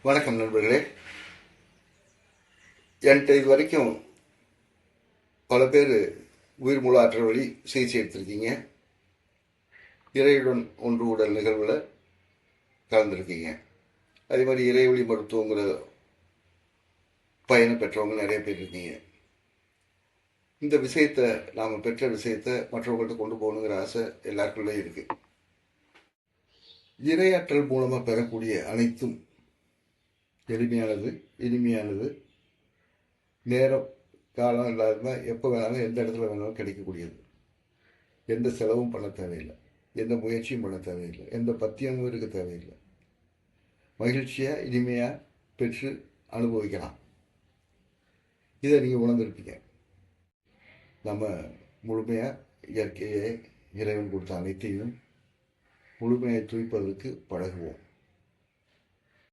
வணக்கம் நண்பர்களே. என்கிட்ட இது வரைக்கும் பல பேர் உயிர் மூல ஆற்றல் வழி சிகிச்சை எடுத்திருக்கீங்க. இறையுடன் ஒன்று உடல் நிகழ்வில் கலந்துருக்கீங்க. அதே மாதிரி இறைவழி மருத்துவங்கிற பயனை பெற்றவங்க நிறைய பேர் இருக்கீங்க. இந்த விஷயத்தை நாம் பெற்ற விஷயத்தை மற்றவங்கள்ட்ட கொண்டு போகணுங்கிற ஆசை எல்லாருக்குள்ளே இருக்கு. இறையாற்றல் மூலமாக பெறக்கூடிய அனைத்தும் எளிமையானது, இனிமையானது, நேரம் காலம் இல்லாமல் எப்போ வேணாலும் எந்த இடத்துல வேணாலும் கிடைக்கக்கூடியது. எந்த செலவும் பண்ண தேவையில்லை, எந்த முயற்சியும் பண்ண தேவையில்லை, எந்த பத்தியமும் இருக்க தேவையில்லை. மகிழ்ச்சியாக இனிமையாக பெற்று அனுபவிக்கலாம். இதை நீங்கள் உணர்ந்திருப்பீங்க. நம்ம முழுமையாக இயற்கையை, இறைவன் கொடுத்த அனைத்தையும் முழுமையை துய்ப்பதற்கு பழகுவோம்.